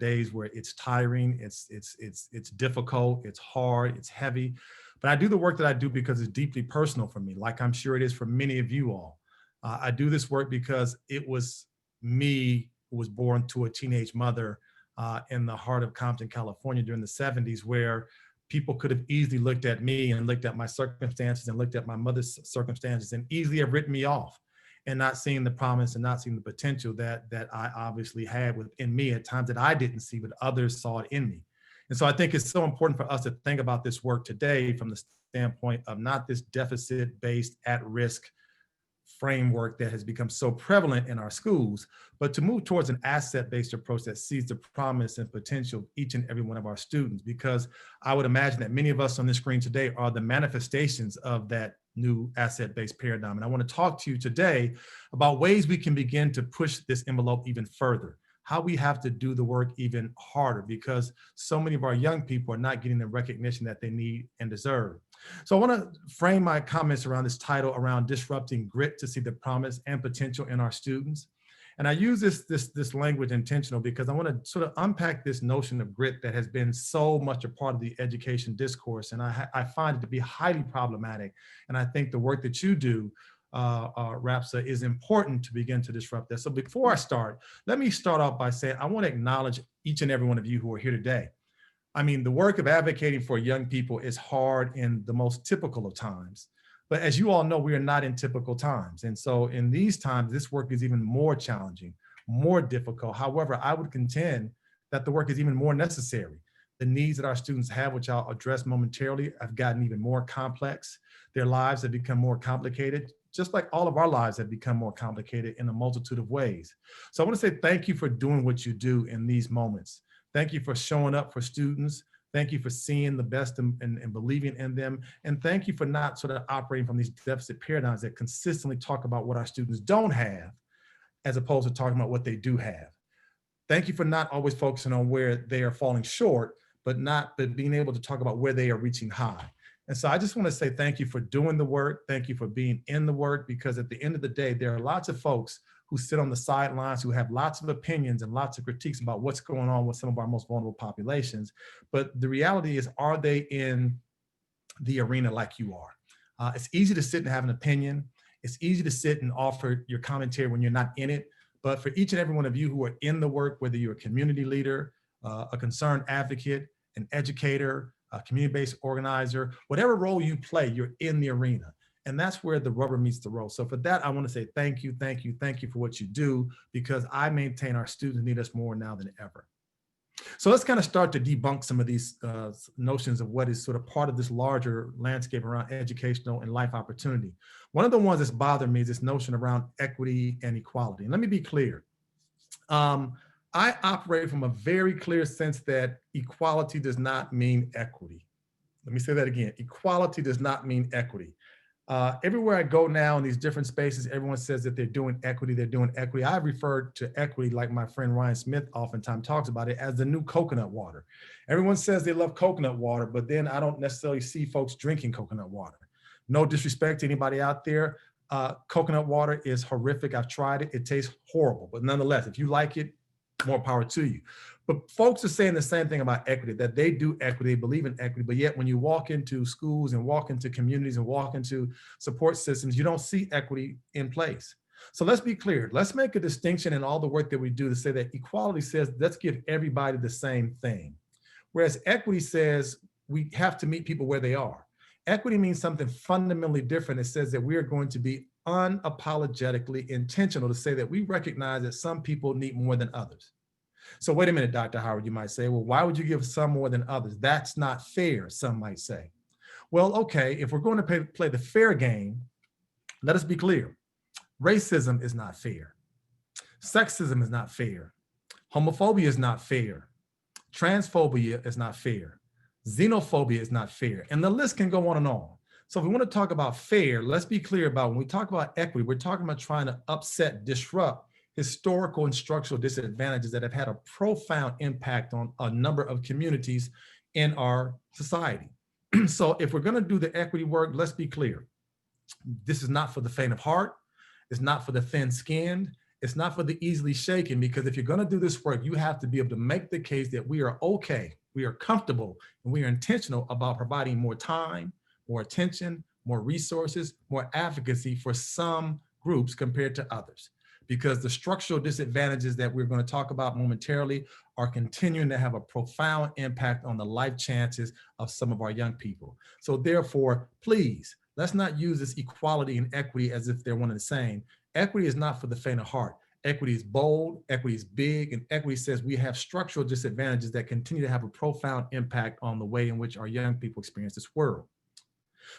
days where it's tiring, it's difficult, it's hard, it's heavy. But I do the work that I do because it's deeply personal for me, like I'm sure it is for many of you all. I do this work because it was me who was born to a teenage mother in the heart of Compton, California during the 70s, where people could have easily looked at me and looked at my circumstances and looked at my mother's circumstances and easily have written me off, and not seeing the promise and not seeing the potential that I obviously had within me at times that I didn't see, but others saw it in me. And so I think it's so important for us to think about this work today from the standpoint of not this deficit-based at-risk framework that has become so prevalent in our schools, but to move towards an asset-based approach that sees the promise and potential of each and every one of our students. Because I would imagine that many of us on this screen today are the manifestations of that new asset-based paradigm. And I want to talk to you today about ways we can begin to push this envelope even further, how we have to do the work even harder, because so many of our young people are not getting the recognition that they need and deserve. So I want to frame my comments around this title, around disrupting grit to see the promise and potential in our students. And I use this language intentional because I want to sort of unpack this notion of grit that has been so much a part of the education discourse. And I find it to be highly problematic. And I think the work that you do, RAPSA, is important to begin to disrupt that. So before I start, let me start off by saying I want to acknowledge each and every one of you who are here today. I mean, the work of advocating for young people is hard in the most typical of times. But as you all know, we are not in typical times. And so in these times, this work is even more challenging, more difficult. However, I would contend that the work is even more necessary. The needs that our students have, which I'll address momentarily, have gotten even more complex. Their lives have become more complicated, just like all of our lives have become more complicated in a multitude of ways. So I want to say thank you for doing what you do in these moments. Thank you for showing up for students. Thank you for seeing the best and believing in them. And thank you for not sort of operating from these deficit paradigms that consistently talk about what our students don't have, as opposed to talking about what they do have. Thank you for not always focusing on where they are falling short, but being able to talk about where they are reaching high. And so I just want to say thank you for doing the work. Thank you for being in the work, because at the end of the day, there are lots of folks who sit on the sidelines, who have lots of opinions and lots of critiques about what's going on with some of our most vulnerable populations. But the reality is, are they in the arena like you are? It's easy to sit and have an opinion. It's easy to sit and offer your commentary when you're not in it. But for each and every one of you who are in the work, whether you're a community leader, a concerned advocate, an educator, a community-based organizer, whatever role you play, you're in the arena. And that's where the rubber meets the road. So for that, I want to say thank you, thank you, thank you for what you do, because I maintain our students need us more now than ever. So let's kind of start to debunk some of these notions of what is sort of part of this larger landscape around educational and life opportunity. One of the ones that's bothered me is this notion around equity and equality. And let me be clear. I operate from a very clear sense that equality does not mean equity. Let me say that again. Equality does not mean equity. Everywhere I go now in these different spaces, everyone says that they're doing equity, they're doing equity. I refer to equity, like my friend Ryan Smith oftentimes talks about it, as the new coconut water. Everyone says they love coconut water, but then I don't necessarily see folks drinking coconut water. No disrespect to anybody out there. Coconut water is horrific. I've tried it. It tastes horrible, but nonetheless, if you like it, more power to you. But folks are saying the same thing about equity, that they do equity, believe in equity, but yet when you walk into schools and walk into communities and walk into support systems, you don't see equity in place. So let's be clear. Let's make a distinction in all the work that we do to say that equality says, let's give everybody the same thing. Whereas equity says we have to meet people where they are. Equity means something fundamentally different. It says that we are going to be unapologetically intentional to say that we recognize that some people need more than others. So wait a minute, Dr. Howard, you might say, well, why would you give some more than others? That's not fair, some might say. Well, okay, if we're going to play the fair game, let us be clear. Racism is not fair. Sexism is not fair. Homophobia is not fair. Transphobia is not fair. Xenophobia is not fair. And the list can go on and on. So if we want to talk about fair, let's be clear about when we talk about equity, we're talking about trying to upset, disrupt historical and structural disadvantages that have had a profound impact on a number of communities in our society. So if we're going to do the equity work, let's be clear. This is not for the faint of heart. It's not for the thin-skinned. It's not for the easily shaken, because if you're going to do this work, you have to be able to make the case that we are okay, we are comfortable, and we are intentional about providing more time, more attention, more resources, more advocacy for some groups compared to others. Because the structural disadvantages that we're going to talk about momentarily are continuing to have a profound impact on the life chances of some of our young people. So therefore, please, let's not use this equality and equity as if they're one and the same. Equity is not for the faint of heart. Equity is bold, equity is big, and equity says we have structural disadvantages that continue to have a profound impact on the way in which our young people experience this world.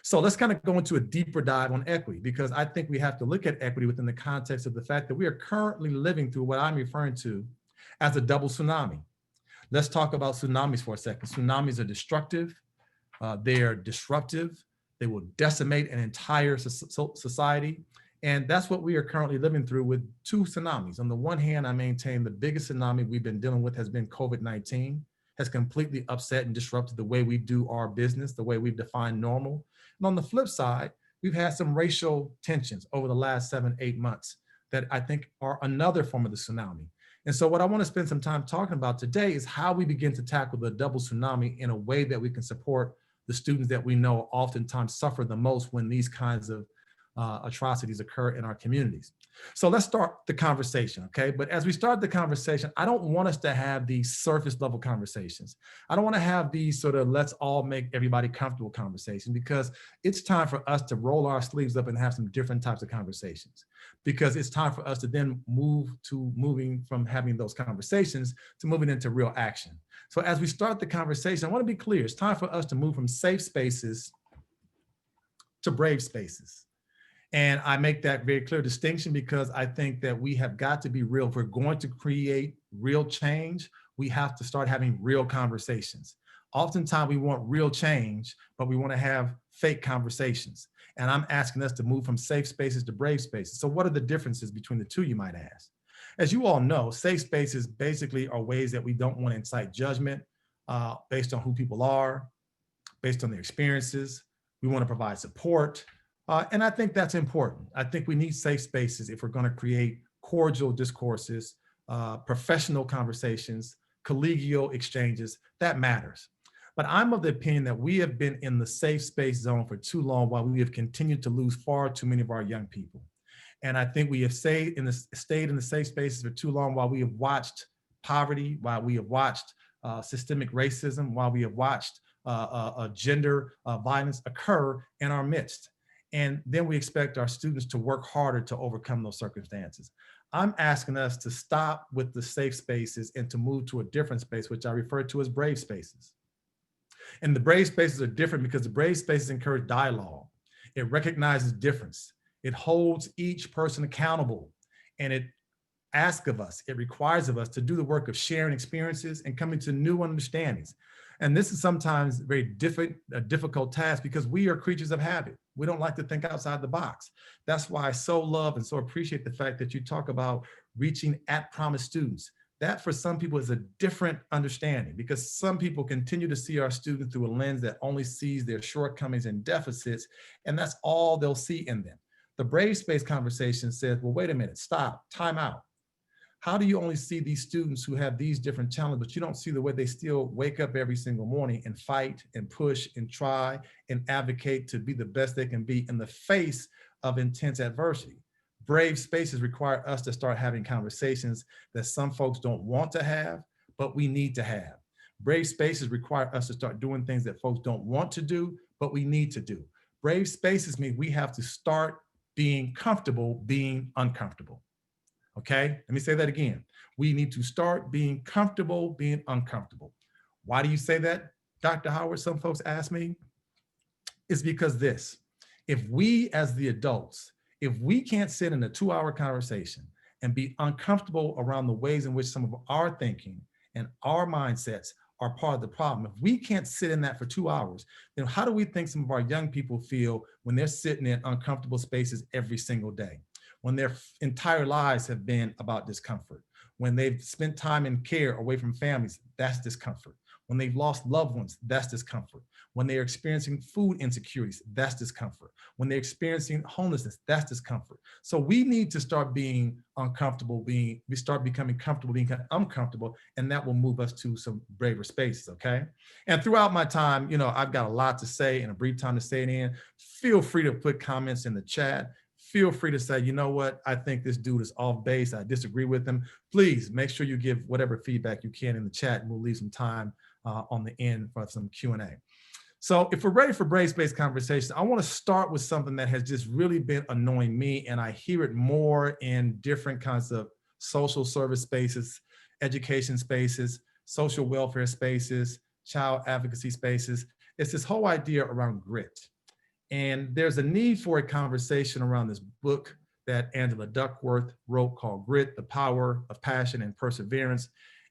So let's kind of go into a deeper dive on equity, because I think we have to look at equity within the context of the fact that we are currently living through what I'm referring to as a double tsunami. Let's talk about tsunamis for a second. Tsunamis are destructive, they are disruptive, they will decimate an entire society. And that's what we are currently living through with two tsunamis. On the one hand, I maintain the biggest tsunami we've been dealing with has been COVID-19, has completely upset and disrupted the way we do our business, the way we've defined normal. And on the flip side, we've had some racial tensions over the last 7-8 months that I think are another form of the tsunami. And so what I want to spend some time talking about today is how we begin to tackle the double tsunami in a way that we can support the students that we know oftentimes suffer the most when these kinds of atrocities occur in our communities. So let's start the conversation, okay? But as we start the conversation, I don't want us to have these surface level conversations. I don't want to have these sort of let's all make everybody comfortable conversations, because it's time for us to roll our sleeves up and have some different types of conversations, because it's time for us to then moving from having those conversations to moving into real action. So as we start the conversation, I want to be clear, it's time for us to move from safe spaces to brave spaces. And I make that very clear distinction because I think that we have got to be real. If we're going to create real change, we have to start having real conversations. Oftentimes we want real change, but we want to have fake conversations. And I'm asking us to move from safe spaces to brave spaces. So what are the differences between the two, you might ask? As you all know, safe spaces basically are ways that we don't want to incite judgment based on who people are, based on their experiences. We want to provide support. And I think that's important. I think we need safe spaces if we're going to create cordial discourses, professional conversations, collegial exchanges. That matters. But I'm of the opinion that we have been in the safe space zone for too long, while we have continued to lose far too many of our young people. And I think we have stayed in the safe spaces for too long, while we have watched poverty, while we have watched systemic racism, while we have watched gender violence occur in our midst. And then we expect our students to work harder to overcome those circumstances. I'm asking us to stop with the safe spaces and to move to a different space, which I refer to as brave spaces. And the brave spaces are different because the brave spaces encourage dialogue. It recognizes difference. It holds each person accountable. And it asks of us, it requires of us to do the work of sharing experiences and coming to new understandings. And this is sometimes a difficult task because we are creatures of habit. We don't like to think outside the box. That's why I so love and so appreciate the fact that you talk about reaching at-promise students. That for some people is a different understanding, because some people continue to see our students through a lens that only sees their shortcomings and deficits, and that's all they'll see in them. The brave space conversation says, well, wait a minute, stop, time out. How do you only see these students who have these different challenges, but you don't see the way they still wake up every single morning and fight and push and try and advocate to be the best they can be in the face of intense adversity? Brave spaces require us to start having conversations that some folks don't want to have, but we need to have. Brave spaces require us to start doing things that folks don't want to do, but we need to do. Brave spaces mean we have to start being comfortable being uncomfortable. Okay, let me say that again. We need to start being comfortable being uncomfortable. Why do you say that, Dr. Howard? Some folks ask me. It's because this, if we as the adults, if we can't sit in a 2-hour conversation and be uncomfortable around the ways in which some of our thinking and our mindsets are part of the problem, if we can't sit in that for 2 hours, then how do we think some of our young people feel when they're sitting in uncomfortable spaces every single day, when their entire lives have been about discomfort, When they've spent time in care away from families, that's discomfort. When they've lost loved ones, that's discomfort. When they're experiencing food insecurities, that's discomfort. When they're experiencing homelessness, that's discomfort. So we need to start being uncomfortable, we start becoming comfortable, being uncomfortable, and that will move us to some braver spaces, okay? And throughout my time, you know, I've got a lot to say and a brief time to say it in. Feel free to put comments in the chat. Feel free to say, you know what, I think this dude is off base, I disagree with him. Please make sure you give whatever feedback you can in the chat, and we'll leave some time on the end for some Q&A. So if we're ready for brace-based conversation, I want to start with something that has just really been annoying me, and I hear it more in different kinds of social service spaces, education spaces, social welfare spaces, child advocacy spaces. It's this whole idea around grit. And there's a need for a conversation around this book that Angela Duckworth wrote called Grit, The Power of Passion and Perseverance.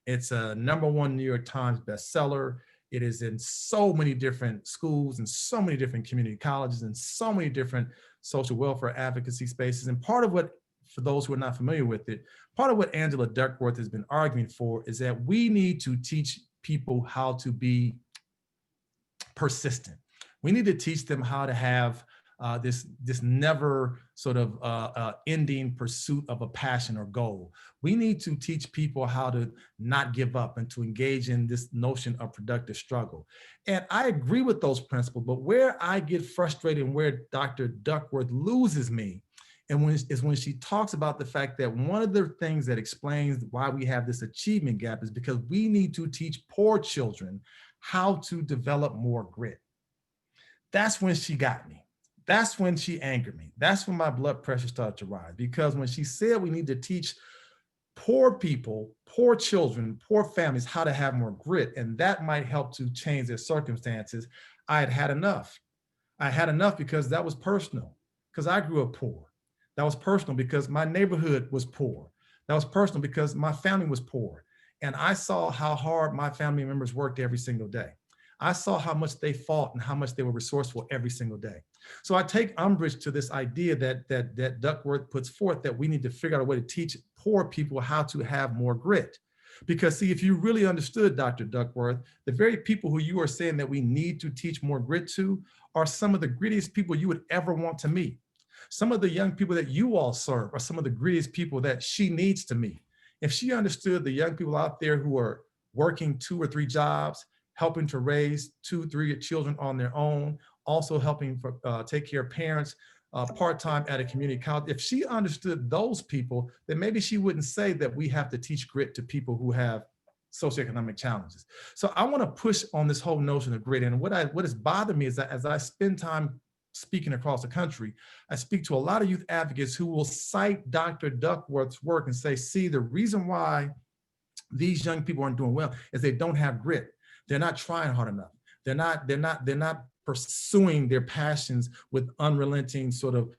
It's a #1 New York Times bestseller. It is in so many different schools and so many different community colleges and so many different social welfare advocacy spaces. And part of what, for those who are not familiar with it, part of what Angela Duckworth has been arguing for is that we need to teach people how to be persistent. We need to teach them how to have this never sort of ending pursuit of a passion or goal. We need to teach people how to not give up and to engage in this notion of productive struggle. And I agree with those principles, but where I get frustrated and where Dr. Duckworth loses me is when she talks about the fact that one of the things that explains why we have this achievement gap is because we need to teach poor children how to develop more grit. That's when she got me. That's when she angered me. That's when my blood pressure started to rise, because when she said we need to teach poor people, poor children, poor families how to have more grit, and that might help to change their circumstances, I had had enough. I had enough because that was personal, because I grew up poor. That was personal because my neighborhood was poor. That was personal because my family was poor. And I saw how hard my family members worked every single day. I saw how much they fought and how much they were resourceful every single day. So I take umbrage to this idea that Duckworth puts forth, that we need to figure out a way to teach poor people how to have more grit. Because see, if you really understood Dr. Duckworth, the very people who you are saying that we need to teach more grit to are some of the grittiest people you would ever want to meet. Some of the young people that you all serve are some of the grittiest people that she needs to meet. If she understood the young people out there who are working 2 or 3 jobs, helping to raise 2, 3 children on their own, also helping take care of parents part-time at a community college. If she understood those people, then maybe she wouldn't say that we have to teach grit to people who have socioeconomic challenges. So I want to push on this whole notion of grit. And what has bothered me is that as I spend time speaking across the country, I speak to a lot of youth advocates who will cite Dr. Duckworth's work and say, see, the reason why these young people aren't doing well is they don't have grit. They're not trying hard enough. They're not pursuing their passions with unrelenting sort of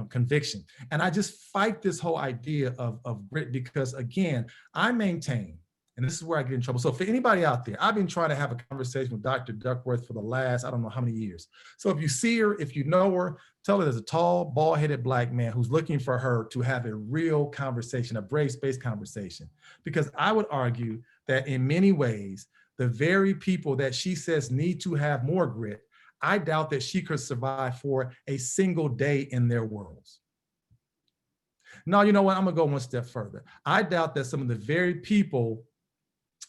conviction. And I just fight this whole idea of grit because, again, I maintain, and this is where I get in trouble. So for anybody out there, I've been trying to have a conversation with Dr. Duckworth for the last, I don't know how many years. So if you see her, if you know her, tell her there's a tall, bald-headed Black man who's looking for her to have a real conversation, a brace-based conversation. Because I would argue that in many ways, the very people that she says need to have more grit, I doubt that she could survive for a single day in their worlds. No, you know what? I'm gonna go one step further. I doubt that some of the very people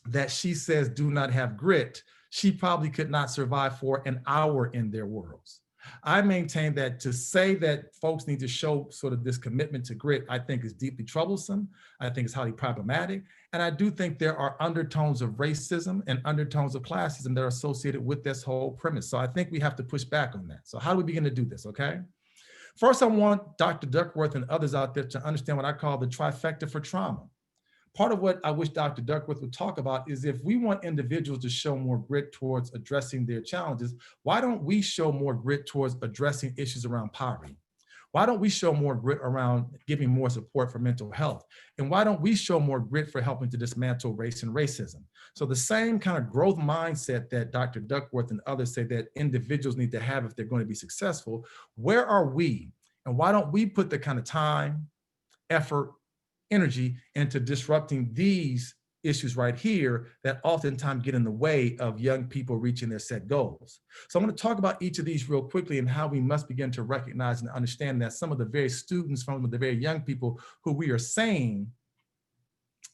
that she says do not have grit, she probably could not survive for an hour in their worlds. I maintain that to say that folks need to show sort of this commitment to grit, I think is deeply troublesome. I think it's highly problematic. And I do think there are undertones of racism and undertones of classism that are associated with this whole premise. So I think we have to push back on that. So how do we begin to do this, okay? First, I want Dr. Duckworth and others out there to understand what I call the trifecta for trauma. Part of what I wish Dr. Duckworth would talk about is if we want individuals to show more grit towards addressing their challenges, why don't we show more grit towards addressing issues around poverty? Why don't we show more grit around giving more support for mental health? And why don't we show more grit for helping to dismantle race and racism? So the same kind of growth mindset that Dr. Duckworth and others say that individuals need to have if they're going to be successful, where are we? And why don't we put the kind of time, effort, energy into disrupting these issues right here that oftentimes get in the way of young people reaching their set goals. So I'm going to talk about each of these real quickly and how we must begin to recognize and understand that some of the very students from the very young people who we are saying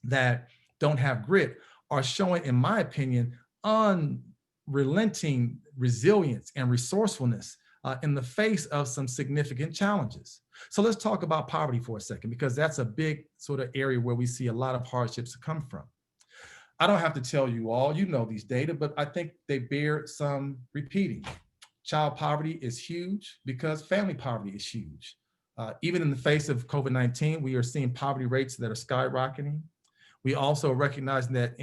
that don't have grit are showing, in my opinion, unrelenting resilience and resourcefulness in the face of some significant challenges. So let's talk about poverty for a second, because that's a big sort of area where we see a lot of hardships come from. I don't have to tell you all, you know these data, but I think they bear some repeating. Child poverty is huge because family poverty is huge. Even in the face of COVID-19, we are seeing poverty rates that are skyrocketing. We also recognize that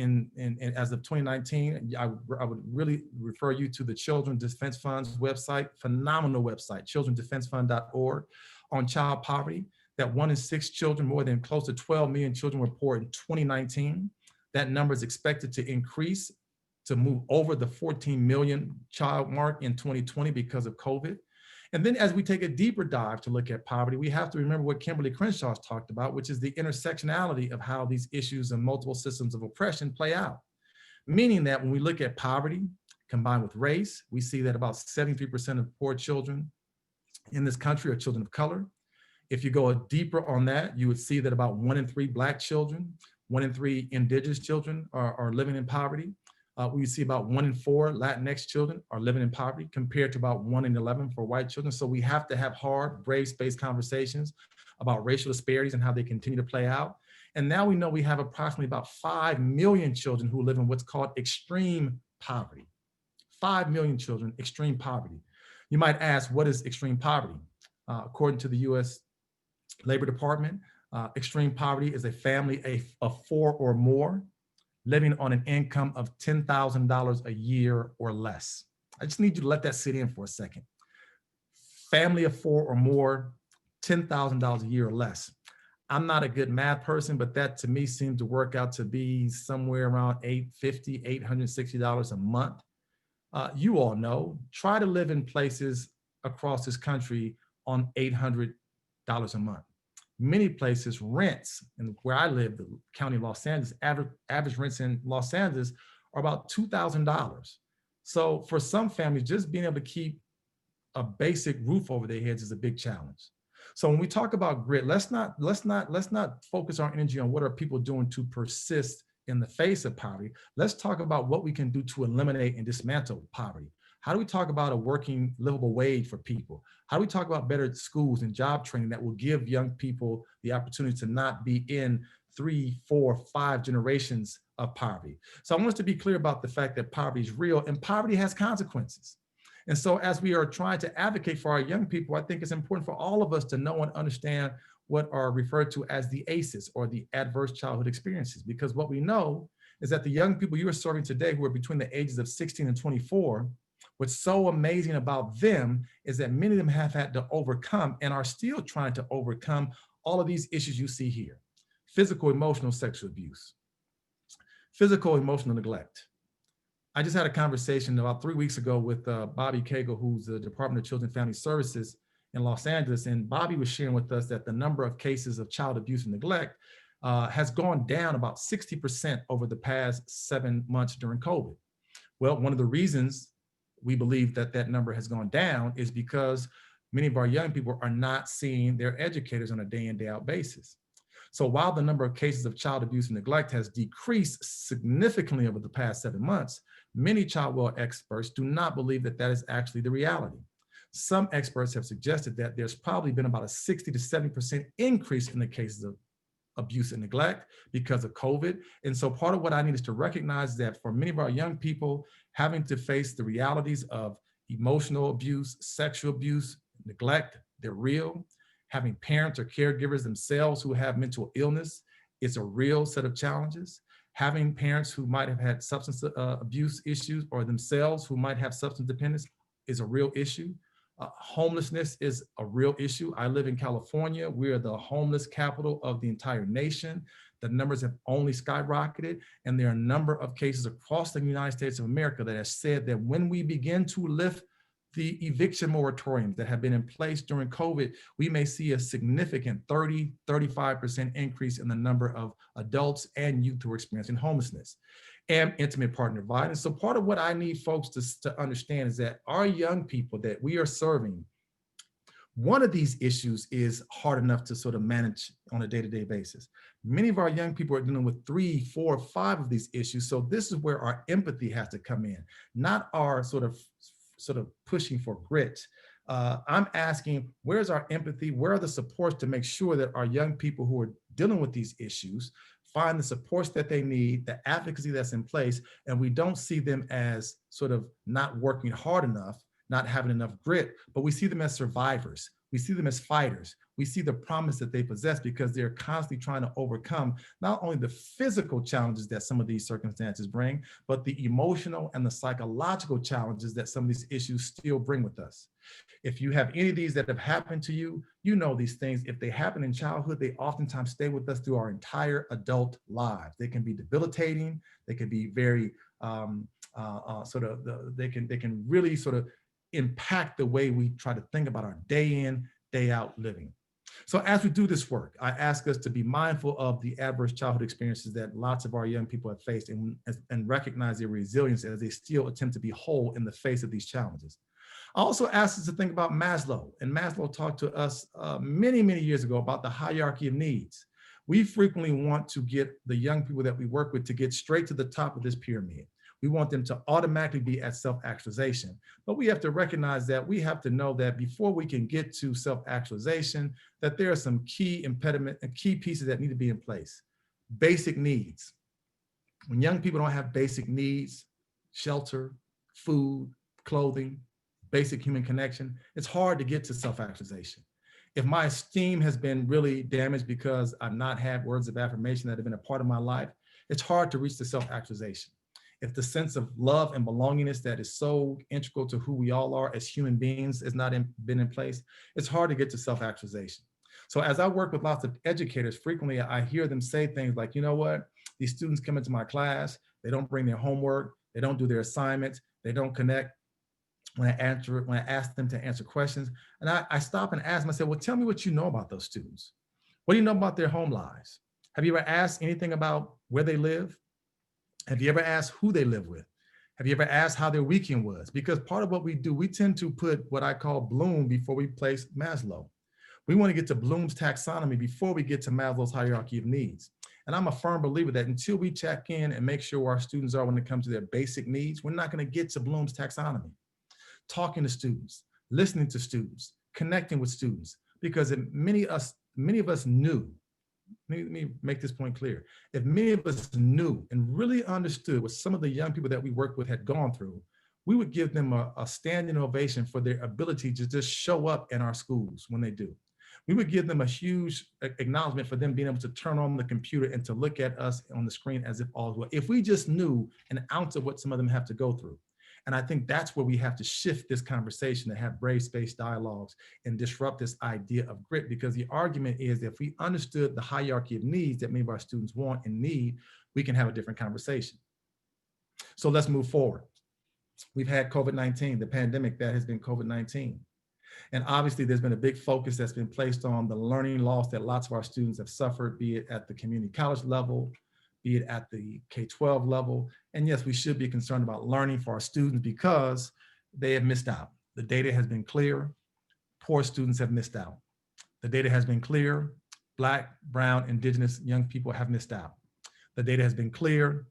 as of 2019, I would really refer you to the Children's Defense Fund's website, phenomenal website, childrendefensefund.org, on child poverty, that 1 in 6 children, more than close to 12 million children were poor in 2019. That number is expected to increase to move over the 14 million child mark in 2020 because of COVID. And then as we take a deeper dive to look at poverty, we have to remember what Kimberly Crenshaw has talked about, which is the intersectionality of how these issues and multiple systems of oppression play out. Meaning that when we look at poverty combined with race, we see that about 73% of poor children in this country are children of color. If you go deeper on that, you would see that about 1 in 3 Black children, 1 in 3 indigenous children are living in poverty. We see about 1 in 4 Latinx children are living in poverty compared to about 1 in 11 for white children. So we have to have hard, race-based conversations about racial disparities and how they continue to play out. And now we know we have approximately about 5 million children who live in what's called extreme poverty. 5 million children, extreme poverty. You might ask, what is extreme poverty? According to the US Labor Department, extreme poverty is a family of 4 or more living on an income of $10,000 a year or less. I just need you to let that sit in for a second. Family of 4 or more, $10,000 a year or less. I'm not a good math person, but that to me seemed to work out to be somewhere around $850, $860 a month. You all know, try to live in places across this country on $800 a month. Many places, rents, and where I live, the county of Los Angeles, average rents in Los Angeles are about $2,000. So for some families, just being able to keep a basic roof over their heads is a big challenge. So when we talk about grit, let's not focus our energy on what are people doing to persist in the face of poverty. Let's talk about what we can do to eliminate and dismantle poverty. How do we talk about a working, livable wage for people? How do we talk about better schools and job training that will give young people the opportunity to not be in 3, 4, 5 generations of poverty? So I want us to be clear about the fact that poverty is real and poverty has consequences. And so as we are trying to advocate for our young people, I think it's important for all of us to know and understand what are referred to as the ACEs, or the adverse childhood experiences, because what we know is that the young people you are serving today who are between the ages of 16 and 24, what's so amazing about them is that many of them have had to overcome and are still trying to overcome all of these issues you see here: physical, emotional, sexual abuse, physical, emotional neglect. I just had a conversation about 3 weeks ago with Bobby Cagle, who's the Department of Children and Family Services in Los Angeles. And Bobby was sharing with us that the number of cases of child abuse and neglect has gone down about 60% over the past 7 months during COVID. Well, one of the reasons we believe that that number has gone down is because many of our young people are not seeing their educators on a day in, day out basis. So while the number of cases of child abuse and neglect has decreased significantly over the past 7 months, many child welfare experts do not believe that that is actually the reality. Some experts have suggested that there's probably been about a 60 to 70% increase in the cases of abuse and neglect because of COVID. And so part of what I need is to recognize that for many of our young people, having to face the realities of emotional abuse, sexual abuse, neglect, they're real. Having parents or caregivers themselves who have mental illness is a real set of challenges. Having parents who might have had substance abuse issues or themselves who might have substance dependence is a real issue. Homelessness is a real issue. I live in California. We are the homeless capital of the entire nation. The numbers have only skyrocketed, and there are a number of cases across the United States of America that have said that when we begin to lift the eviction moratoriums that have been in place during COVID, we may see a significant 30, 35% increase in the number of adults and youth who are experiencing homelessness and intimate partner violence. So part of what I need folks to understand is that our young people that we are serving, one of these issues is hard enough to sort of manage on a day-to-day basis. Many of our young people are dealing with 3, 4, 5 of these issues. So this is where our empathy has to come in, not our sort of pushing for grit. I'm asking, where's our empathy? Where are the supports to make sure that our young people who are dealing with these issues find the supports that they need, the advocacy that's in place, and we don't see them as sort of not working hard enough, not having enough grit, but we see them as survivors. We see them as fighters. We see the promise that they possess because they're constantly trying to overcome not only the physical challenges that some of these circumstances bring, but the emotional and the psychological challenges that some of these issues still bring with us. If you have any of these that have happened to you, you know these things. If they happen in childhood, they oftentimes stay with us through our entire adult lives. They can be debilitating. They can be very they can really sort of impact the way we try to think about our day in, day out living. So as we do this work, I ask us to be mindful of the adverse childhood experiences that lots of our young people have faced and recognize their resilience as they still attempt to be whole in the face of these challenges. I also ask us to think about Maslow, and Maslow talked to us many, many years ago about the hierarchy of needs. We frequently want to get the young people that we work with to get straight to the top of this pyramid. We want them to automatically be at self-actualization. But we have to recognize that we have to know that before we can get to self-actualization, that there are some key impediments and key pieces that need to be in place. Basic needs. When young people don't have basic needs, shelter, food, clothing, basic human connection, it's hard to get to self-actualization. If my esteem has been really damaged because I've not had words of affirmation that have been a part of my life, it's hard to reach the self-actualization. If the sense of love and belongingness that is so integral to who we all are as human beings has not been in place, it's hard to get to self-actualization. So as I work with lots of educators, frequently I hear them say things like, you know what, these students come into my class, they don't bring their homework, they don't do their assignments, they don't connect. When I ask them to answer questions, and I stop and ask them, I say, well, tell me what you know about those students. What do you know about their home lives? Have you ever asked anything about where they live? Have you ever asked who they live with? Have you ever asked how their weekend was? Because part of what we do, we tend to put what I call Bloom before we place Maslow. We want to get to Bloom's taxonomy before we get to Maslow's hierarchy of needs. And I'm a firm believer that until we check in and make sure where our students are when it comes to their basic needs, we're not going to get to Bloom's taxonomy. Talking to students, listening to students, connecting with students, because many of us knew, let me make this point clear. If many of us knew and really understood what some of the young people that we work with had gone through, we would give them a standing ovation for their ability to just show up in our schools when they do. We would give them a huge acknowledgement for them being able to turn on the computer and to look at us on the screen as if all is well. If we just knew an ounce of what some of them have to go through. And I think that's where we have to shift this conversation to have brave space dialogues and disrupt this idea of grit, because the argument is that if we understood the hierarchy of needs that many of our students want and need, we can have a different conversation. So let's move forward. We've had COVID-19, the pandemic that has been COVID-19. And obviously there's been a big focus that's been placed on the learning loss that lots of our students have suffered, be it at the community college level, be it at the K-12 level. And yes, we should be concerned about learning for our students because they have missed out. The data has been clear. Poor students have missed out. The data has been clear. Black, brown, indigenous young people have missed out. The data has been clear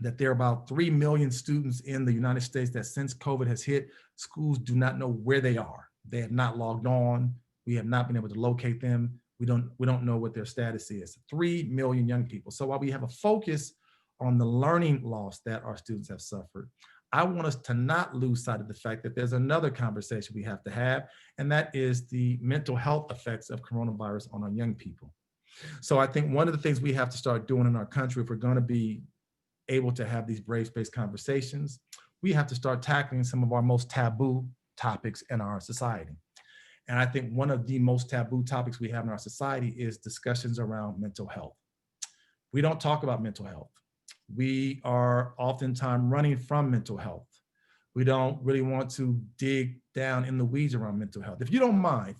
that there are about 3 million students in the United States that since COVID has hit, schools do not know where they are. They have not logged on. We have not been able to locate them. We don't know what their status is. 3 million young people. So while we have a focus on the learning loss that our students have suffered, I want us to not lose sight of the fact that there's another conversation we have to have, and that is the mental health effects of coronavirus on our young people. So I think one of the things we have to start doing in our country, if we're going to be able to have these brave space conversations, we have to start tackling some of our most taboo topics in our society. And I think one of the most taboo topics we have in our society is discussions around mental health. We don't talk about mental health. We are oftentimes running from mental health. We don't really want to dig down in the weeds around mental health. If you don't mind,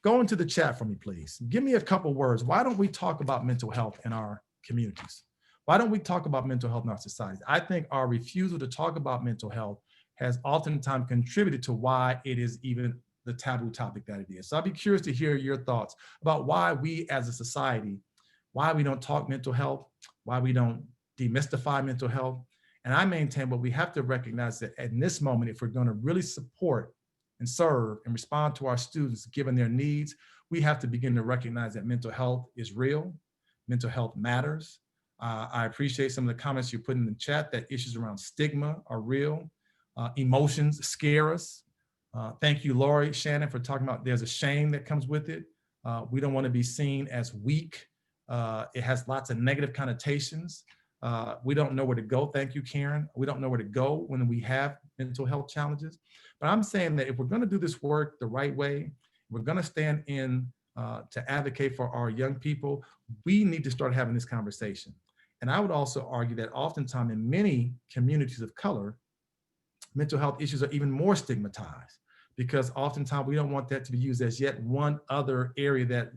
go into the chat for me, please. Give me a couple words. Why don't we talk about mental health in our communities? Why don't we talk about mental health in our societies? I think our refusal to talk about mental health has oftentimes contributed to why it is even the taboo topic that it is. So I'd be curious to hear your thoughts about why we as a society, why we don't talk mental health, why we don't demystify mental health. And I maintain, but we have to recognize that in this moment, if we're going to really support and serve and respond to our students given their needs, we have to begin to recognize that mental health is real, mental health matters. I appreciate some of the comments you put in the chat that issues around stigma are real. Emotions scare us. Thank you, Lori, Shannon, for talking about there's a shame that comes with it. We don't want to be seen as weak. It has lots of negative connotations. We don't know where to go. Thank you, Karen. We don't know where to go when we have mental health challenges. But I'm saying that if we're going to do this work the right way, we're going to stand in to advocate for our young people, we need to start having this conversation. And I would also argue that oftentimes in many communities of color, mental health issues are even more stigmatized because oftentimes we don't want that to be used as yet one other area that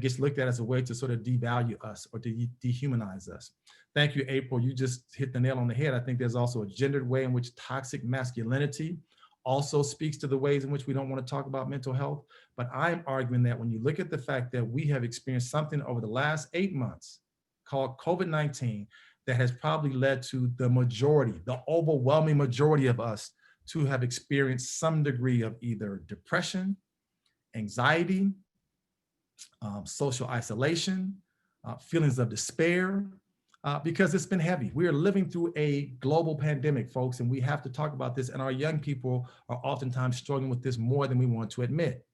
gets looked at as a way to sort of devalue us or to dehumanize us. Thank you, April. You just hit the nail on the head. I think there's also a gendered way in which toxic masculinity also speaks to the ways in which we don't want to talk about mental health. But I'm arguing that when you look at the fact that we have experienced something over the last 8 months called COVID-19 that has probably led to the majority, the overwhelming majority of us to have experienced some degree of either depression, anxiety, social isolation, feelings of despair, because it's been heavy. We are living through a global pandemic, folks, and we have to talk about this, and our young people are oftentimes struggling with this more than we want to admit.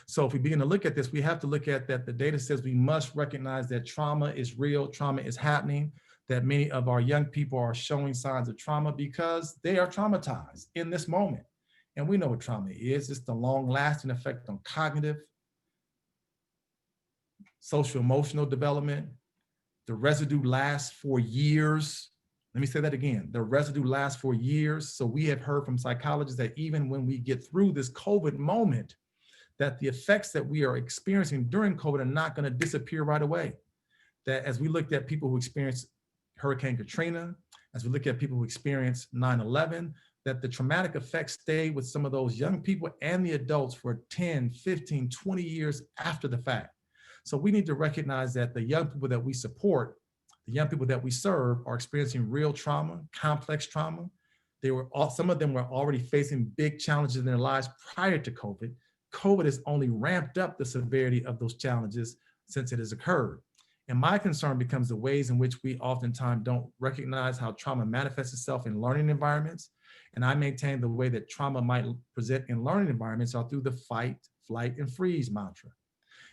So if we begin to look at this, we have to look at that the data says we must recognize that trauma is real, trauma is happening, that many of our young people are showing signs of trauma because they are traumatized in this moment. And we know what trauma is. It's the long-lasting effect on cognitive, social emotional development. The residue lasts for years. Let me say that again. The residue lasts for years. So we have heard from psychologists that even when we get through this COVID moment, that the effects that we are experiencing during COVID are not going to disappear right away. That as we looked at people who experienced Hurricane Katrina, as we look at people who experienced 9/11, that the traumatic effects stay with some of those young people and the adults for 10, 15, 20 years after the fact. So we need to recognize that the young people that we support, the young people that we serve are experiencing real trauma, complex trauma. Some of them were already facing big challenges in their lives prior to COVID. COVID has only ramped up the severity of those challenges since it has occurred. And my concern becomes the ways in which we oftentimes don't recognize how trauma manifests itself in learning environments. And I maintain the way that trauma might present in learning environments are through the fight, flight, and freeze mantra.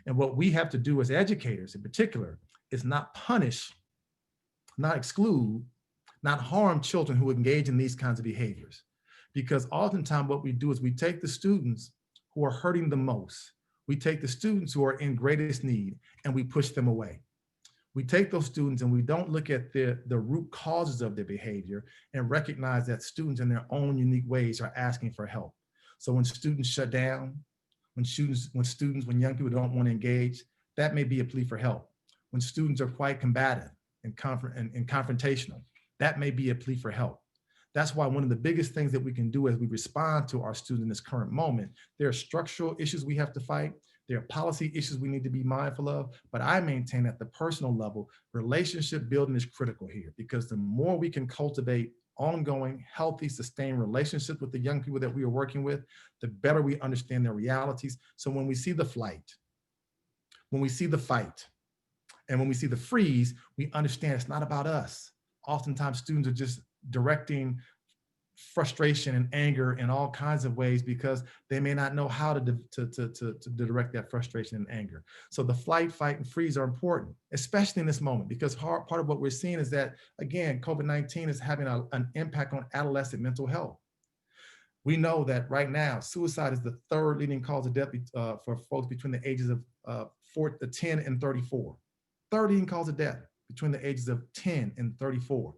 And what we have to do as educators in particular is not punish, not exclude, not harm children who engage in these kinds of behaviors. Because oftentimes what we do is we take the students who are hurting the most, we take the students who are in greatest need, and we push them away. We take those students and we don't look at the root causes of their behavior and recognize that students in their own unique ways are asking for help. So when students shut down, when young people don't want to engage, that may be a plea for help. When students are quite combative and confrontational, that may be a plea for help. That's why one of the biggest things that we can do as we respond to our students in this current moment, there are structural issues we have to fight. There are policy issues we need to be mindful of, but I maintain at the personal level, relationship building is critical here because the more we can cultivate ongoing, healthy, sustained relationships with the young people that we are working with, the better we understand their realities. So when we see the flight, when we see the fight, and when we see the freeze, we understand it's not about us. Oftentimes students are just directing frustration and anger in all kinds of ways because they may not know how to direct that frustration and anger. So the flight, fight, and freeze are important, especially in this moment, because part of what we're seeing is that, again, COVID-19 is having an impact on adolescent mental health. We know that right now, suicide is the third leading cause of death for folks between the ages of 10 and 34. Third leading cause of death between the ages of 10 and 34.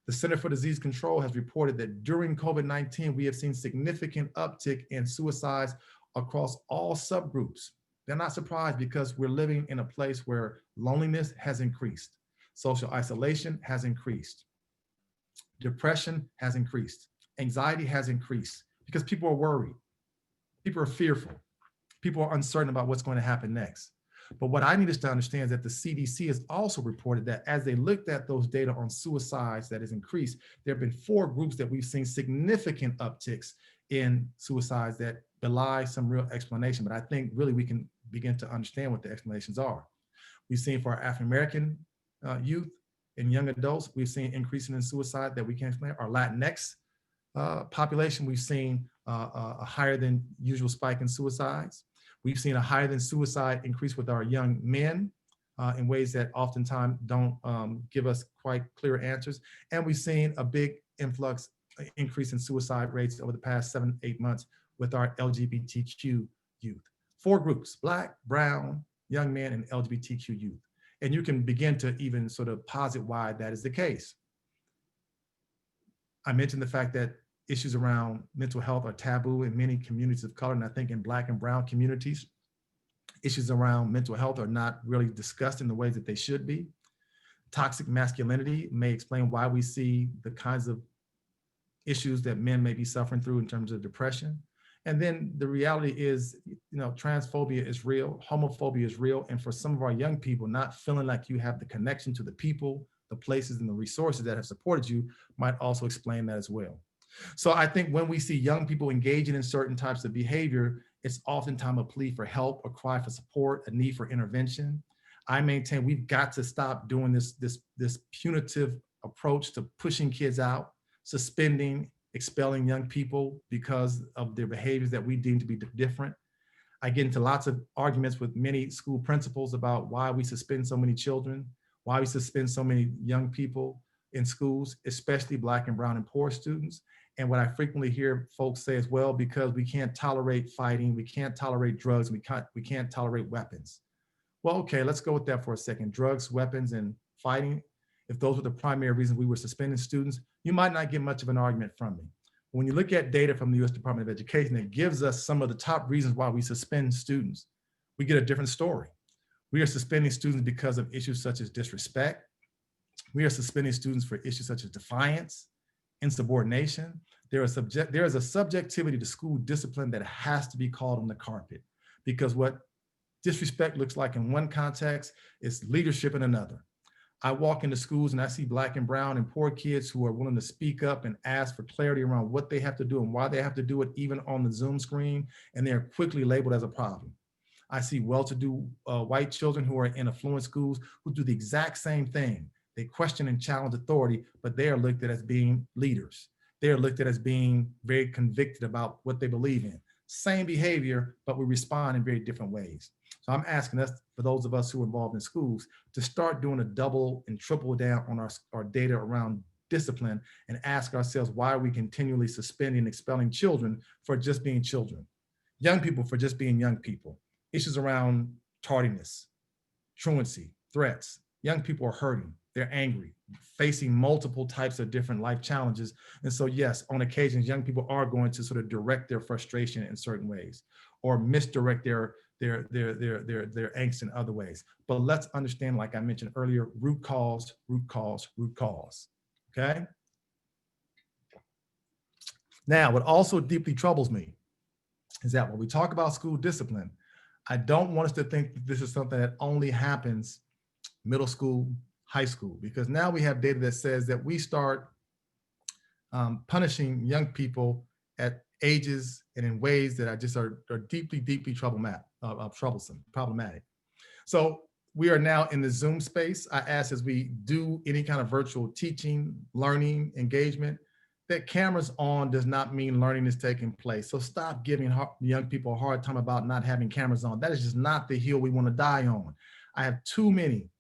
The Center for Disease Control has reported that during COVID-19, we have seen significant uptick in suicides across all subgroups. They're not surprised because we're living in a place where loneliness has increased, social isolation has increased, depression has increased, anxiety has increased because people are worried, people are fearful, people are uncertain about what's going to happen next. But what I need us to understand is that the CDC has also reported that as they looked at those data on suicides that has increased, there have been 4 groups that we've seen significant upticks in suicides that belie some real explanation. But I think really we can begin to understand what the explanations are. We've seen for our African-American youth and young adults, we've seen increasing in suicide that we can't explain. Our Latinx population, we've seen a higher than usual spike in suicides. We've seen a higher than suicide increase with our young men in ways that oftentimes don't give us quite clear answers. And we've seen a big increase in suicide rates over the past 7-8 months with our LGBTQ youth. 4 groups: Black, brown, young men, and LGBTQ youth. And you can begin to even sort of posit why that is the case. I mentioned the fact that issues around mental health are taboo in many communities of color, and I think in Black and brown communities, issues around mental health are not really discussed in the ways that they should be. Toxic masculinity may explain why we see the kinds of issues that men may be suffering through in terms of depression. And then the reality is, transphobia is real, homophobia is real, and for some of our young people, not feeling like you have the connection to the people, the places, and the resources that have supported you might also explain that as well. So I think when we see young people engaging in certain types of behavior, it's oftentimes a plea for help, a cry for support, a need for intervention. I maintain we've got to stop doing this punitive approach to pushing kids out, suspending, expelling young people because of their behaviors that we deem to be different. I get into lots of arguments with many school principals about why we suspend so many children, why we suspend so many young people in schools, especially Black and brown and poor students. And what I frequently hear folks say as well, because we can't tolerate fighting, we can't tolerate drugs, we can't tolerate weapons. Well, okay, let's go with that for a second. Drugs, weapons, and fighting, if those were the primary reasons we were suspending students, you might not get much of an argument from me. When you look at data from the US Department of Education, it gives us some of the top reasons why we suspend students. We get a different story. We are suspending students because of issues such as disrespect. We are suspending students for issues such as defiance, insubordination. There is a subjectivity to school discipline that has to be called on the carpet, because what disrespect looks like in one context is leadership in another. I walk into schools and I see Black and brown and poor kids who are willing to speak up and ask for clarity around what they have to do and why they have to do it, even on the Zoom screen, and they're quickly labeled as a problem. I see well-to-do white children who are in affluent schools who do the exact same thing. They question and challenge authority, but they are looked at as being leaders. They are looked at as being very convicted about what they believe in. Same behavior, but we respond in very different ways. So I'm asking us, for those of us who are involved in schools, to start doing a double and triple down on our data around discipline and ask ourselves why are we continually suspending and expelling children for just being children, young people for just being young people, issues around tardiness, truancy, threats. Young people are hurting, they're angry, facing multiple types of different life challenges. And so yes, on occasions, young people are going to sort of direct their frustration in certain ways or misdirect their angst in other ways. But let's understand, like I mentioned earlier, root cause, okay? Now, what also deeply troubles me is that when we talk about school discipline, I don't want us to think that this is something that only happens middle school, high school, because now we have data that says that we start punishing young people at ages and in ways that are deeply problematic. So we are now in the Zoom space. I ask, as we do any kind of virtual teaching, learning, engagement, that cameras on does not mean learning is taking place. So stop giving young people a hard time about not having cameras on. That is just not the hill we want to die on. I have too many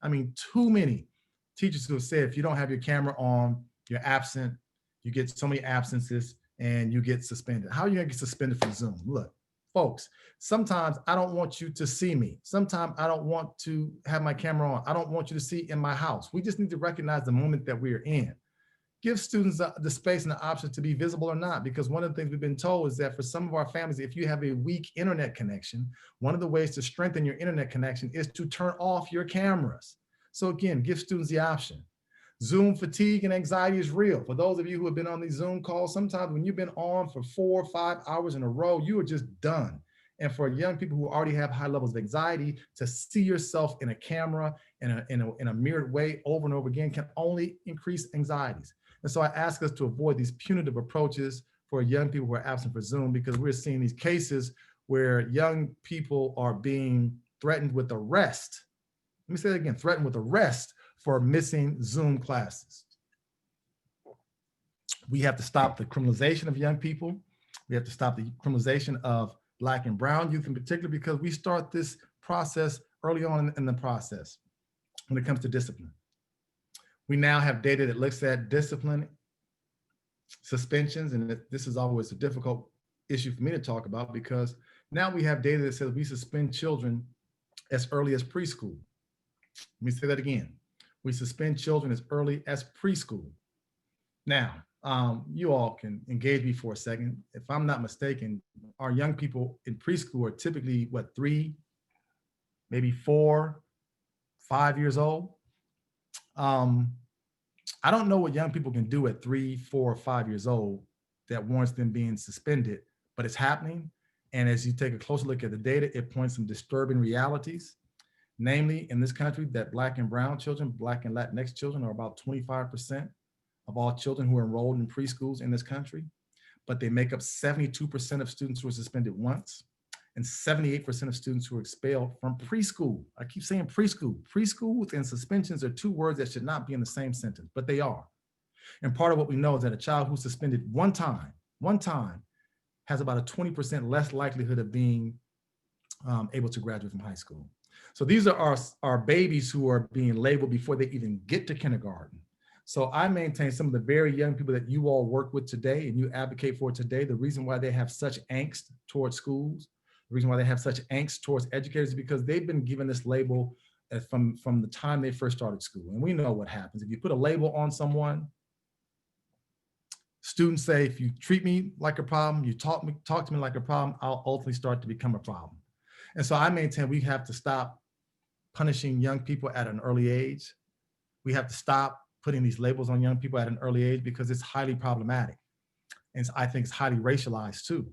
teachers who have said, if you don't have your camera on, you're absent, you get so many absences, and you get suspended. How are you gonna get suspended from Zoom? Look, folks, sometimes I don't want you to see me. Sometimes I don't want to have my camera on. I don't want you to see in my house. We just need to recognize the moment that we are in. give students the space and the option to be visible or not, because one of the things we've been told is that for some of our families, if you have a weak internet connection, one of the ways to strengthen your internet connection is to turn off your cameras. So again, give students the option. Zoom fatigue and anxiety is real. For those of you who have been on these Zoom calls, sometimes when you've been on for 4 or 5 hours in a row, you are just done. And for young people who already have high levels of anxiety, to see yourself in a camera in a mirrored way over and over again can only increase anxieties. And so I ask us to avoid these punitive approaches for young people who are absent for Zoom, because we're seeing these cases where young people are being threatened with arrest. Let me say that again, threatened with arrest for missing Zoom classes. We have to stop the criminalization of young people. We have to stop the criminalization of Black and brown youth in particular, because we start this process early on in the process when it comes to discipline. We now have data that looks at discipline, suspensions, and this is always a difficult issue for me to talk about, because now we have data that says we suspend children as early as preschool. Let me say that again. We suspend children as early as preschool. Now, you all can engage me for a second. If I'm not mistaken, our young people in preschool are typically, what, 3, maybe 4, 5 years old? I don't know what young people can do at 3, 4, or 5 years old that warrants them being suspended, but it's happening. And as you take a closer look at the data, it points some disturbing realities. Namely, in this country, that Black and brown children, Black and Latinx children are about 25% of all children who are enrolled in preschools in this country, but they make up 72% of students who are suspended once and 78% of students who are expelled from preschool. I keep saying preschool. Preschool and suspensions are 2 words that should not be in the same sentence, but they are. And part of what we know is that a child who's suspended one time, has about a 20% less likelihood of being able to graduate from high school. So these are our babies who are being labeled before they even get to kindergarten. So I maintain some of the very young people that you all work with today and you advocate for today, the reason why they have such angst towards schools, the reason why they have such angst towards educators is because they've been given this label from the time they first started school. And we know what happens. If you put a label on someone, students say, if you treat me like a problem, you talk to me like a problem, I'll ultimately start to become a problem. And so I maintain we have to stop punishing young people at an early age. We have to stop putting these labels on young people at an early age, because it's highly problematic. And I think it's highly racialized too.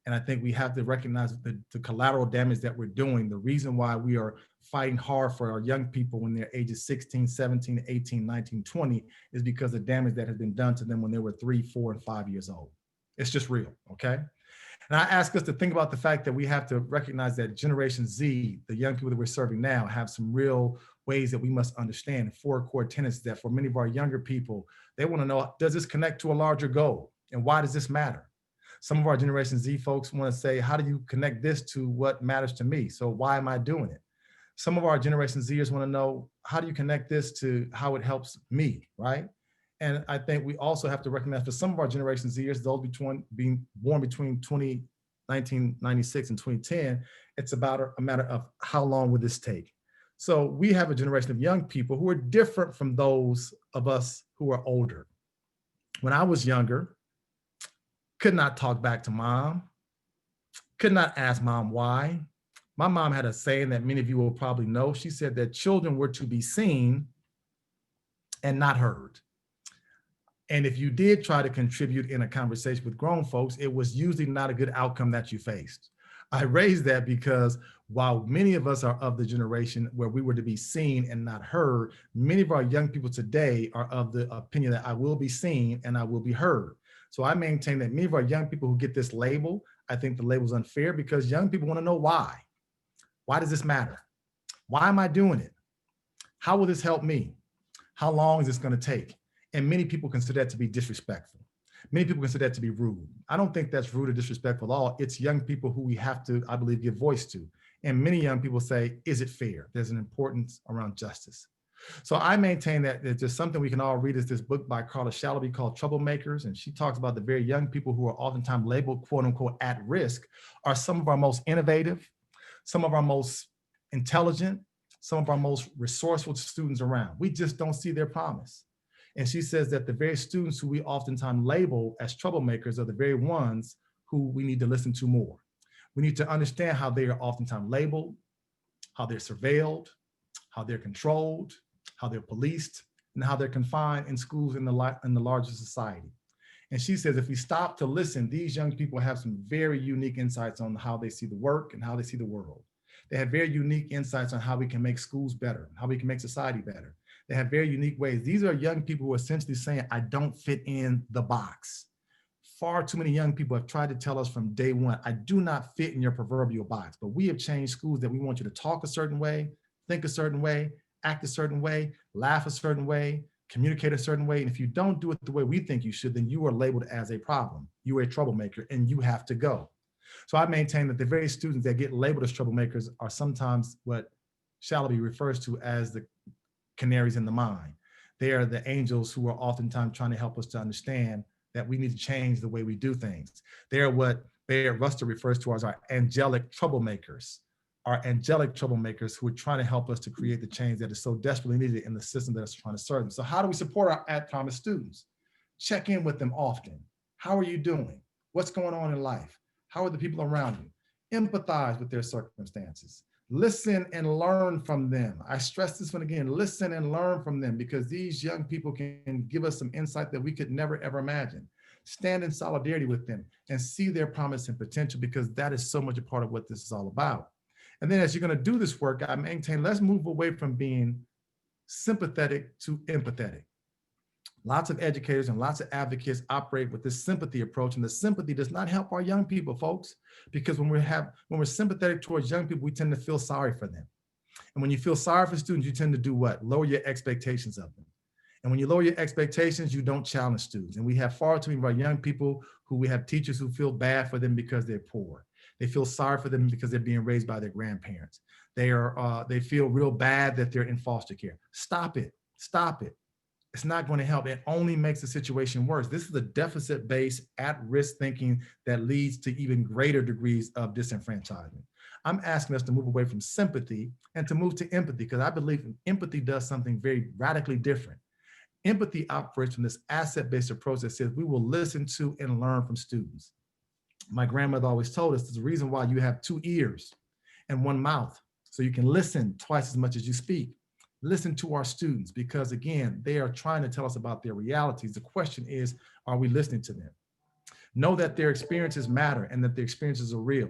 And I think we have to recognize the collateral damage that we're doing. The reason why we are fighting hard for our young people when they're ages 16, 17, 18, 19, 20 is because of damage that has been done to them when they were 3, 4, and 5 years old. It's just real, okay? And I ask us to think about the fact that we have to recognize that Generation Z, the young people that we're serving now, have some real ways that we must understand. 4 core tenets that for many of our younger people, they want to know, does this connect to a larger goal? And why does this matter? Some of our Generation Z folks want to say, how do you connect this to what matters to me? So why am I doing it? Some of our Generation Zers want to know, how do you connect this to how it helps me, right? And I think we also have to recognize for some of our Generation Zers, those being born between 1996 and 2010, it's about a matter of how long will this take? So we have a generation of young people who are different from those of us who are older. When I was younger, could not talk back to mom, could not ask mom why. My mom had a saying that many of you will probably know. She said that children were to be seen and not heard. And if you did try to contribute in a conversation with grown folks, it was usually not a good outcome that you faced. I raise that because while many of us are of the generation where we were to be seen and not heard, many of our young people today are of the opinion that I will be seen and I will be heard. So I maintain that many of our young people who get this label, I think the label is unfair because young people want to know why. Why does this matter? Why am I doing it? How will this help me? How long is this going to take? And many people consider that to be disrespectful. Many people consider that to be rude. I don't think that's rude or disrespectful at all. It's young people who we have to, I believe, give voice to. And many young people say, is it fair? There's an importance around justice. So I maintain that there's something we can all read is this book by Carla Shalaby called Troublemakers. And she talks about the very young people who are oftentimes labeled, quote unquote, at risk are some of our most innovative, some of our most intelligent, some of our most resourceful students around. We just don't see their promise. And she says that the very students who we oftentimes label as troublemakers are the very ones who we need to listen to more. We need to understand how they are oftentimes labeled, how they're surveilled, how they're controlled, how they're policed, and how they're confined in schools in the larger society. And she says, if we stop to listen, these young people have some very unique insights on how they see the work and how they see the world. They have very unique insights on how we can make schools better, how we can make society better. They have very unique ways. These are young people who are essentially saying, I don't fit in the box. Far too many young people have tried to tell us from day one, I do not fit in your proverbial box, but we have changed schools that we want you to talk a certain way, think a certain way, act a certain way, laugh a certain way, communicate a certain way. And if you don't do it the way we think you should, then you are labeled as a problem. You are a troublemaker and you have to go. So I maintain that the very students that get labeled as troublemakers are sometimes what Shalaby refers to as the canaries in the mine. They are the angels who are oftentimes trying to help us to understand that we need to change the way we do things. They are what Bayard Rustin refers to as our angelic troublemakers, who are trying to help us to create the change that is so desperately needed in the system that is trying to serve them. So how do we support our at-promise students? Check in with them often. How are you doing? What's going on in life? How are the people around you? Empathize with their circumstances. Listen and learn from them. I stress this one again, listen and learn from them, because these young people can give us some insight that we could never, ever imagine. Stand in solidarity with them and see their promise and potential, because that is so much a part of what this is all about. And then as you're going to do this work, I maintain, let's move away from being sympathetic to empathetic. Lots of educators and lots of advocates operate with this sympathy approach, and the sympathy does not help our young people, folks, because when we're sympathetic towards young people, we tend to feel sorry for them. And when you feel sorry for students, you tend to do what? Lower your expectations of them. And when you lower your expectations, you don't challenge students. And we have far too many of our young people who we have teachers who feel bad for them because they're poor. They feel sorry for them because they're being raised by their grandparents. They feel real bad that they're in foster care. Stop it. Stop it. It's not going to help. It only makes the situation worse. This is a deficit-based, at-risk thinking that leads to even greater degrees of disenfranchisement. I'm asking us to move away from sympathy and to move to empathy, because I believe empathy does something very radically different. Empathy operates from this asset-based approach that says we will listen to and learn from students. My grandmother always told us there's a reason why you have 2 ears and 1 mouth, so you can listen twice as much as you speak. Listen to our students, because again, they are trying to tell us about their realities. The question is, are we listening to them? Know that their experiences matter and that their experiences are real.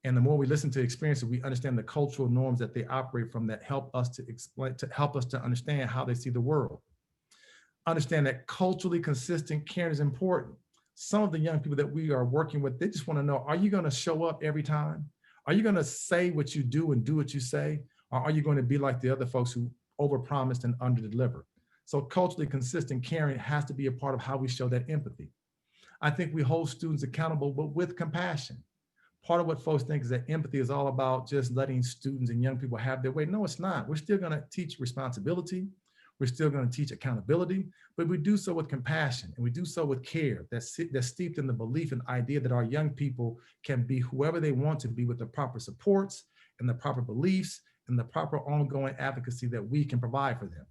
And the more we listen to experiences, we understand the cultural norms that they operate from that help us to explain, to help us to understand how they see the world. Understand that culturally consistent caring is important. Some of the young people that we are working with, they just want to know, are you going to show up every time? Are you going to say what you do and do what you say? Or are you going to be like the other folks who overpromised and underdeliver? So culturally consistent caring has to be a part of how we show that empathy. I think we hold students accountable, but with compassion. Part of what folks think is that empathy is all about just letting students and young people have their way. No, it's not. We're still going to teach responsibility. We're still going to teach accountability, but we do so with compassion, and we do so with care that's steeped in the belief and idea that our young people can be whoever they want to be, with the proper supports and the proper beliefs and the proper ongoing advocacy that we can provide for them.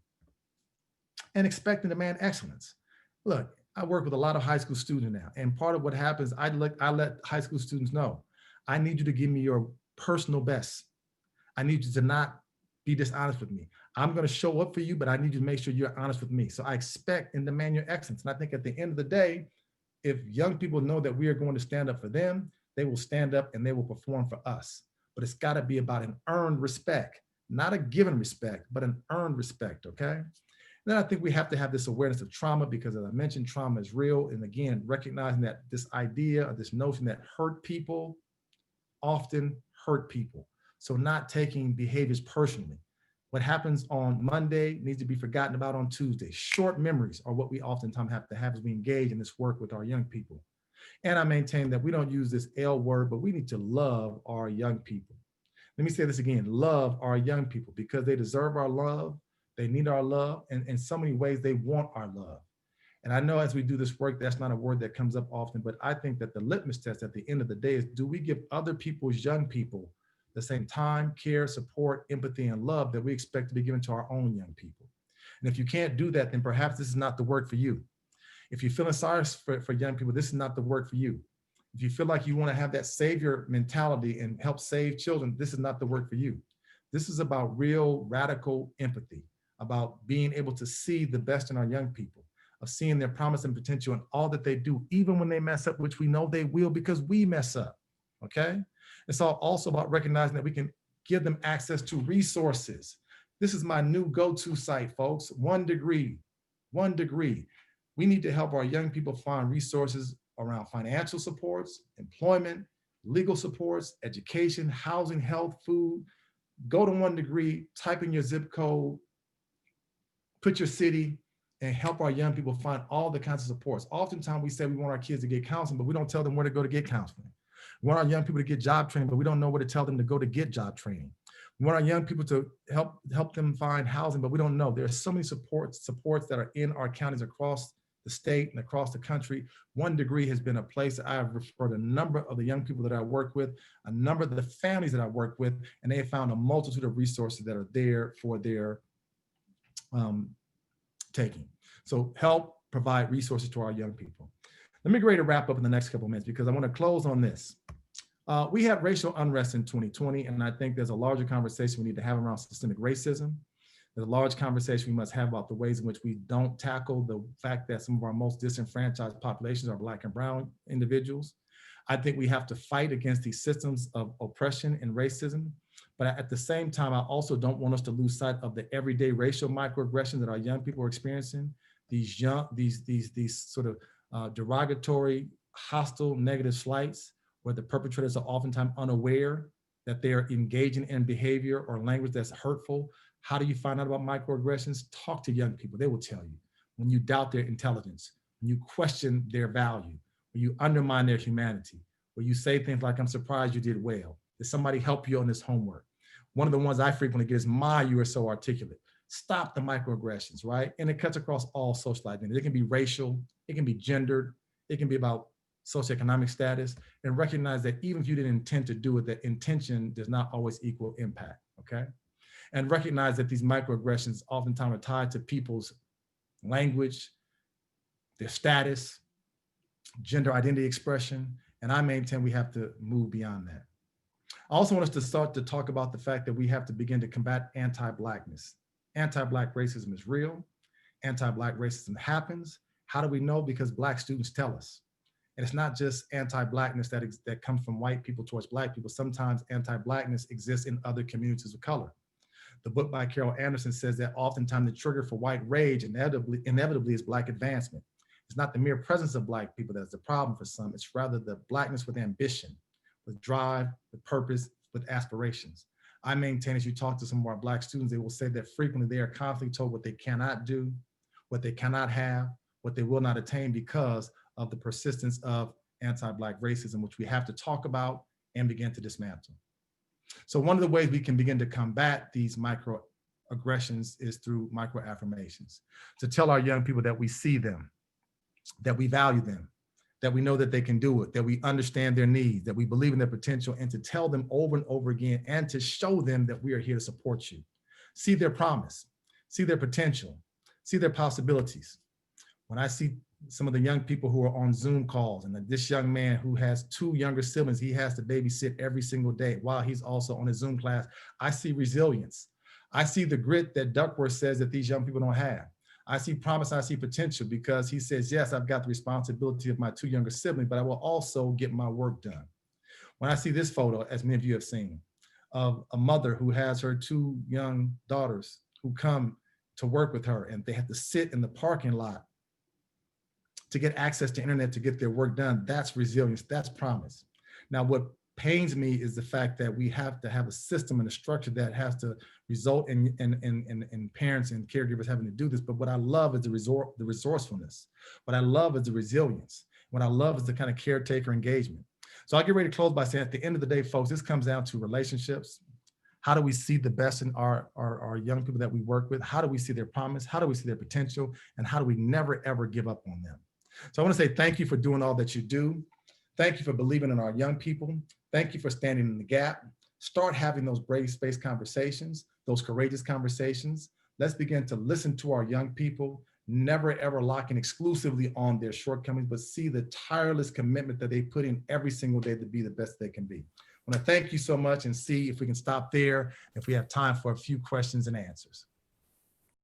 And expect and demand excellence. Look, I work with a lot of high school students now, and part of what happens, I let high school students know, I need you to give me your personal best. I need you to not be dishonest with me. I'm going to show up for you, but I need you to make sure you're honest with me. So I expect and demand your excellence. And I think at the end of the day, if young people know that we are going to stand up for them, they will stand up and they will perform for us. But it's got to be about an earned respect, not a given respect, but an earned respect, okay? And then I think we have to have this awareness of trauma, because as I mentioned, trauma is real. And again, recognizing that this idea or this notion that hurt people often hurt people. So not taking behaviors personally. What happens on Monday needs to be forgotten about on Tuesday. Short memories are what we oftentimes have to have as we engage in this work with our young people. And I maintain that we don't use this L word, but we need to love our young people. Let me say this again, love our young people, because they deserve our love, they need our love, and in so many ways they want our love. And I know as we do this work, that's not a word that comes up often, but I think that the litmus test at the end of the day is, do we give other people's young people the same time, care, support, empathy, and love that we expect to be given to our own young people? And if you can't do that, then perhaps this is not the work for you. If you're feeling sorry for young people, this is not the work for you. If you feel like you want to have that savior mentality and help save children, this is not the work for you. This is about real radical empathy, about being able to see the best in our young people, of seeing their promise and potential in all that they do, even when they mess up, which we know they will because we mess up, okay? It's also about recognizing that we can give them access to resources. This is my new go-to site, folks, 1 Degree, 1 Degree. We need to help our young people find resources around financial supports, employment, legal supports, education, housing, health, food. Go to 1 Degree, type in your zip code, put your city, and help our young people find all the kinds of supports. Oftentimes we say we want our kids to get counseling, but we don't tell them where to go to get counseling. We want our young people to get job training, but we don't know where to tell them to go to get job training. We want our young people to help them find housing, but we don't know. There are so many supports that are in our counties across the state and across the country. 1 Degree has been a place that I have referred a number of the young people that I work with, a number of the families that I work with, and they have found a multitude of resources that are there for their taking. So help provide resources to our young people. Let me get ready to wrap up in the next couple of minutes because I want to close on this. We had racial unrest in 2020, and I think there's a larger conversation we need to have around systemic racism. There's a large conversation we must have about the ways in which we don't tackle the fact that some of our most disenfranchised populations are Black and brown individuals. I think we have to fight against these systems of oppression and racism. But at the same time, I also don't want us to lose sight of the everyday racial microaggressions that our young people are experiencing. These sort of derogatory, hostile, negative slights, where the perpetrators are oftentimes unaware that they are engaging in behavior or language that's hurtful. How do you find out about microaggressions? Talk to young people. They will tell you. When you doubt their intelligence, when you question their value, when you undermine their humanity, when you say things like, I'm surprised you did well. Did somebody help you on this homework? One of the ones I frequently get is, you are so articulate. Stop the microaggressions, right? And it cuts across all social identities. It can be racial, it can be gendered, it can be about socioeconomic status, and recognize that even if you didn't intend to do it, that intention does not always equal impact, okay? And recognize that these microaggressions oftentimes are tied to people's language, their status, gender identity expression, and I maintain we have to move beyond that. I also want us to start to talk about the fact that we have to begin to combat anti-Blackness. Anti-Black racism is real. Anti-Black racism happens. How do we know? Because Black students tell us. And it's not just anti-Blackness that comes from white people towards Black people. Sometimes anti-Blackness exists in other communities of color. The book by Carol Anderson says that oftentimes the trigger for white rage inevitably is Black advancement. It's not the mere presence of Black people that's the problem for some. It's rather the Blackness with ambition, with drive, with purpose, with aspirations. I maintain, as you talk to some of our Black students, they will say that frequently they are constantly told what they cannot do, what they cannot have, what they will not attain because of the persistence of anti-Black racism, which we have to talk about and begin to dismantle. So one of the ways we can begin to combat these microaggressions is through microaffirmations, to tell our young people that we see them, that we value them, that we know that they can do it, that we understand their needs, that we believe in their potential, and to tell them over and over again and to show them that we are here to support you. See their promise, see their potential, see their possibilities. When I see some of the young people who are on Zoom calls, and this young man who has 2 younger siblings he has to babysit every single day while he's also on his Zoom class, I see resilience. I see the grit that Duckworth says that these young people don't have. I see promise, I see potential, because he says, yes, I've got the responsibility of my 2 younger siblings, but I will also get my work done. When I see this photo, as many of you have seen, of a mother who has her 2 young daughters who come to work with her, and they have to sit in the parking lot to get access to internet to get their work done, that's resilience, that's promise. Now, what pains me is the fact that we have to have a system and a structure that has to result in parents and caregivers having to do this. But what I love is the resourcefulness. What I love is the resilience. What I love is the kind of caretaker engagement. So I'll get ready to close by saying, at the end of the day, folks, this comes down to relationships. How do we see the best in our young people that we work with? How do we see their promise? How do we see their potential? And how do we never, ever give up on them? So I want to say thank you for doing all that you do. Thank you for believing in our young people. Thank you for standing in the gap. Start having those brave space conversations, those courageous conversations, Let's begin to listen to our young people, never ever locking exclusively on their shortcomings, but see the tireless commitment that they put in every single day to be the best they can be. I want to thank you so much and see if we can stop there, if we have time for a few questions and answers.